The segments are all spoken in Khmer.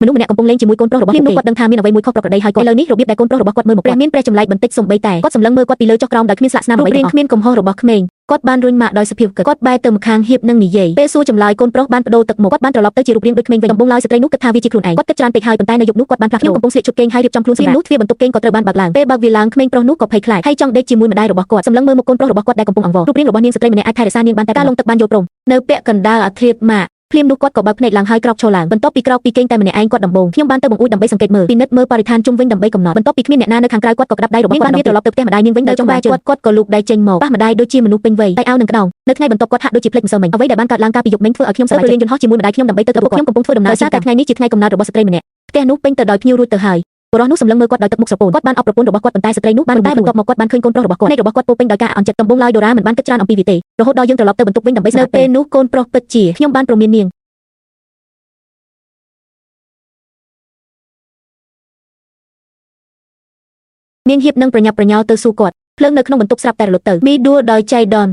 មនុស្សម្នាក់កំពុងលេងជាមួយកូនប្រុសរបស់ពួកគេគាត់ដឹងថាមានអ្វីមួយខុសប្រក្រតីហើយគាត់ឥឡូវនេះរបៀបដែលកូនប្រុសរបស់គាត់មើលមកព្រះមានព្រះចម្លែកបន្តិចសំបីតែគាត់សម្លឹងមើលគាត់ពីលើចុះក្រោមដោយគ្មានស្លាកស្នាមអ្វីទាំងអស់គ្មានកំហុសរបស់ក្មេងគាត់បានរុញម៉ាក់ដោយសភាពកឹកគាត់បែរទៅម្ខាងហៀបនឹងនិយាយពេលសួរចម្លើយកូនប្រុសបានបដូរទឹកមុខគាត់បានត្រឡប់ទៅជារូបរាងដូចក្មេងវិញដំបូងឡើយស្ត្រីនោះគិតថាវាជាខ្លួនឯងគាត់គិតច្រើនពេកហើយប៉ុន្តែនៅយប់នោះគាត់បានផ្លាស់ខ្ញុំកំពុងស្លៀកជូតគេងហើយរៀបចំខ្លួនសម្រាប់នោះទ្វារបន្ទប់គេងក៏ត្រូវបានបើកឡើងពេលបើកវាឡើងក្មេងប្រុសនោះក៏ភ័យខ្លាចហើយចង់ដេកជាមួយម្ដាយរបស់គាត់សម្លឹងមើលមុខកូនប្រុសរបស់គាត់ដែលកំពុងអង្វររូបរាងរបស់នាងស្ត្រីម្នាក់អាចថែរក្សានាងបានតែការលងទឹកបានយល់ព្រមនៅពាក់កណ្ដាលអាធ្រាត្រម៉ាក់ភ្លាមនោះគាត់ក៏បើកភ្នែកឡើងហើយក្រោកឈរឡើងបន្ទាប់ពីក្រោកពីគេងតែម្នាក់ឯងគាត់ដំបងខ្ញុំបានទៅបង្អួចដើម្បីសង្កេតមើលពិនិត្យមើលបរិស្ថានជុំវិញដើម្បីកំណត់បន្ទាប់ពីគ្មានអ្នកណានៅខាងក្រៅគាត់ក៏ក្តាប់ដៃរបស់គាត់បានត្រឡប់ទៅផ្ទះម្ដាយនាងវិញដោយចង់បាយគាត់ក៏លូកដៃចេញមកប៉ះម្ដាយដូចជាមនុស្សពេញវ័យដៃអោនឹងក្តោងនៅថ្ងៃបន្ទាប់គាត់ហាក់ដូចជាភ្លេចម្សិលមិញអ្វីដែលបានកើតឡើងកាលពីយប់មិញធ្វើឲ្យខ្ញុំសើចរៀនយន្តហោះជាមួយម្ដាយខ្ញុំដើម្បីទៅទៅខ្ញុំកំពុងធ្វើដំណើរតែថ្ងៃនេះជាថ្ងៃកំណើតរបស់ស្ត្រីម្នាក់ផ្ទះនោះពេញទៅដោយភ្ញៀវរួចទៅហើយបុរសនោះសម្លឹងមើលគាត់ដោយទឹកមុខស្រពោនគាត់បានអបប្រពន្ធរបស់គាត់ប៉ុន្តែស្ត្រីនោះបានតែបន្ទាប់មកគាត់បានឃើញកូនប្រុសរបស់គាត់នៃរបស់គាត់ពោពេញដោយការអន់ចិត្តដំបងឡើយដូរ៉ាមិនបានគិតច្រើនអំពីវាទេរហូតដល់យើងត្រឡប់ទៅបន្ទប់វិញដើម្បីនៅពេលនោះកូនប្រុសពិតជាខ្ញុំបានព្រមាននាងនាងហៀបនឹងប្រញាប់ប្រញោលទៅសួរគាត់ភ្លើងនៅក្នុងបន្ទប់ស្រាប់តែរលត់ទៅមីដួលដោយចៃដន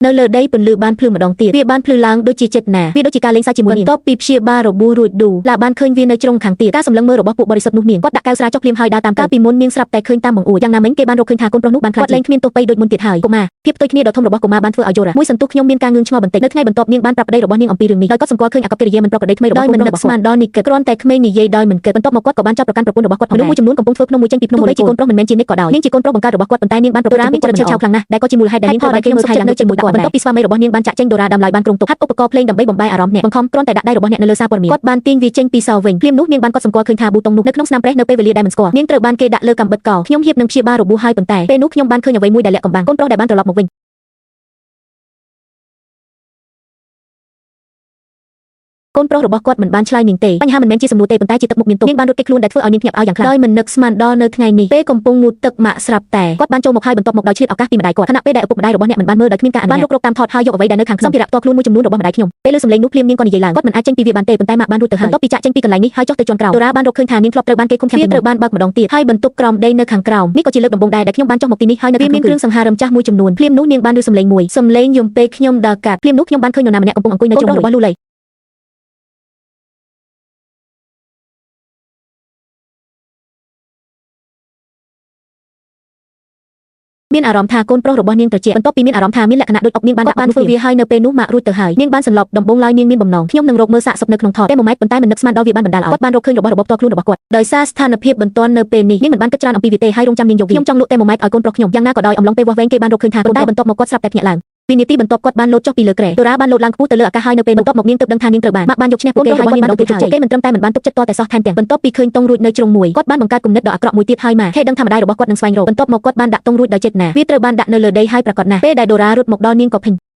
នៅលើដីពន្លឺបានភ្លឺម្ដងទៀតវាបានភ្លឺឡើងដូចជាចេតនាវាដូចជាការលេងសើចជាមួយនាងបន្ទាប់ពីព្យាបាលរបួសរួចឌូឡាបានឃើញវានៅជ្រុងខាងទៀតការសម្លឹងមើលរបស់ពួកបរិសុទ្ធនោះនាងគាត់ដាក់កែវស្រាចុកភ្លាមហើយដើរតាមកាលពីមុននាងស្រាប់តែឃើញតាមបង្អួចយ៉ាងណាមិញគេបានរកឃើញថាកូនប្រុសនោះបានខ្លាចលេងគ្មានទោសបីដូចមុនទៀតហើយកុមារភាពផ្ទុយគ្នាដ៏ធំរបស់កុមារបានធ្វើឲ្យយល់មួយសន្ទុះខ្ញុំមានការងឿងឆ្ងល់បន្តិចនៅថ្ងៃបន្ទាប់នាងបានប្រាប់ប្តីរបស់នាងអំពីរឿងនេះហើយគាត់សម្គាល់ឃើញអាកប្បកិរិយាមិនប្រក្រតីថ្មីរបស់កូនប្រុសរបស់គាត់ដោយមិននឹកស្មានដល់នេះគ្រាន់តែក្មេងនិយាយដោយមិនគិតបន្ទាប់មកគាត់ក៏បានចាប់ប្រកាន់ប្រពន្ធរបស់គាត់មនុស្សមួយចំនួនកំពុងធ្វើភ្នំមួយចេញពីភ្នំមួយជាកូនប្រុសមិនមែនជានិកក៏ដោយនាងជាកូនប្រុសបង្កើតរបស់គាត់ប៉ុន្តែនាងបានប្រព្រឹត្តចិត្តឆៅខ្លាំងណាស់ដែលក៏ជាមូលហេតុដែលនាងធ្វើឲ្យគេមើលថែយ៉ាងនៅជាមួយគាត់បន្ទាប់ពីស្វាមីរបស់នាងបានចាក់ចេញដូរ៉ាដើមឡើយបានគ្រងទុកហាត់ឧបករណ៍ភ្លេងដើម្បីបំបែរអារម្មណ៍អ្នកបង្ខំគ្រាន់តែដាក់ដៃរបស់អ្នកនៅលើសារព័ត៌មានគាត់បានទាញវាចេញពីសោវិញភ្លាមនោះនាងបានកត់សម្គាល់ឃើញថាប៊ូតុងនោះនៅក្នុងស្នាមប្រេះនៅពេលវេលាដែលមិនស្គាល់នាងត្រូវបានគេដាក់លើកាំបិតកោខ្ញុំហៀបនឹងព្យាបាលរបួសហើយប៉ុន្តែពេលនោះខ្ញុំបានឃើញអ្វីមួយដែលលាក់កំបាំងកូនប្រុសដែលបានត្រឡប់មកវិញកូនប្រុសរបស់គាត់មិនបានឆ្លើយនាងទេបញ្ហាមិនមែនជាសំណួរទេប៉ុន្តែជាទឹកមុខមានទុកនាងបានរត់គេចខ្លួនដែលធ្វើឲ្យនាងភ្ញាក់ផ្អើលយ៉ាងខ្លាំងដោយមិននឹកស្មានដល់នៅថ្ងៃនេះពេលកំពុងងូតទឹកម៉ាក់ស្រាប់តែគាត់បានចូលមកហើយបន្ទាប់មកដោយឆ្លៀតឱកាសពីម្ដាយគាត់ខណៈពេលដែលឪពុកម្ដាយរបស់អ្នកមិនបានមើលដោយគ្មានការអនុញ្ញាតបានរុករកតាមថតហើយយកអ្វីដែលនៅខាងក្នុងសម្ភារៈផ្ទាល់ខ្លួនមួយចំនួនរបស់ម្ដាយខ្ញុំពេលលើសំឡេងនោះភ្លាមនាងក៏និយាយឡើងគាត់មិនអាចចេញពីវាបានទេប៉ុន្តែម៉ាក់បានរួចទៅហើយបន្ទាប់ពីចាក់ចេញពីកន្លែងនេះហើយចុះទៅជាន់ក្រោមដូរ៉ាបានរកឃើញថានាងធ្លាប់ត្រូវបានគេឃុំឃាំងវាត្រូវបានបើកម្ដងទៀតហើយបន្ទប់ក្រោមដីនៅខាងក្រោមនេះក៏ជាលើកដំបូងដែរដែលខ្ញុំបានចុះមកទីនេះហើយនៅខាងមានគ្រឿងសង្ហារឹមចាស់មួយចំនួនភ្លាមនោះនាងបានឮសំឡេងមួយសំឡេងយំពេកខ្ញុំដើរកាត់ភ្លាមនោះខ្ញុំបានឃើញនរណាម្នាក់កំពុងអង្គុយនៅជ្រុងរបស់លូលីមានអារម្មណ៍ថាកូនប្រុសរបស់នាងត្រជាក់បន្ទាប់ពីមានអារម្មណ៍ថាមានលក្ខណៈដូចអុកនាងបានធ្វើវាហើយនៅពេលនោះម៉ាក់រួចទៅហើយនាងបានសន្លប់ដំបងឡើយនាងមានបំណងខ្ញុំនឹងរកមើលសាកសពនៅក្នុងថតតែមួយម៉ែត្រប៉ុន្តែមិននឹកស្មានដល់វាបានបណ្ដាលឲ្យគាត់បានរកឃើញរបស់របបផ្ទាល់ខ្លួនរបស់គាត់ដោយសារស្ថានភាពបន្ទាន់នៅពេលនេះនាងមិនបានគិតច្រើនអំពីវាទេហើយរងចាំនាងយកវាខ្ញុំចង់លក់តែមួយម៉ែត្រឲ្យកូនប្រុសខ្ញុំយ៉ាងណាក៏ដោយអំឡុងពេលវាស់វែងគេបានរកឃើញថាប៉ុន្តែបន្ទាប់មកគាត់ស្រាប់តែភ្ញាក់ឡើងវិនាទីបន្ទាប់គាត់បានលោតចុះពីលើគ្រែដូរ៉ាបានលោតឡើងខ្ពស់ទៅលើអាកាសហើយនៅពេលបន្ទាប់មកនាងទើបដឹងថានាងត្រូវបានម៉ាក់បានយកឈ្នះពួកគេរបស់នាងទៅហើយគេមិនត្រឹមតែមិនបានទុកចិត្តតតែសោះថែមទាំងបន្ទាប់ពីឃើញតុងរួចនៅជ្រុងមួយគាត់បានបង្កើតគំនិតដ៏អាក្រក់មួយទៀតហើយម៉ាក់ហេតុដឹងថាម្ដាយរបស់គាត់នឹងស្វែងរកបន្ទាប់មកគាត់បានដាក់តុងរួចដោយចេតនាវាត្រូវបានដាក់នៅលើដីហើយប្រកាសណាស់ពេលដែលដូរ៉ារត់មកដល់នាងក៏ភិញ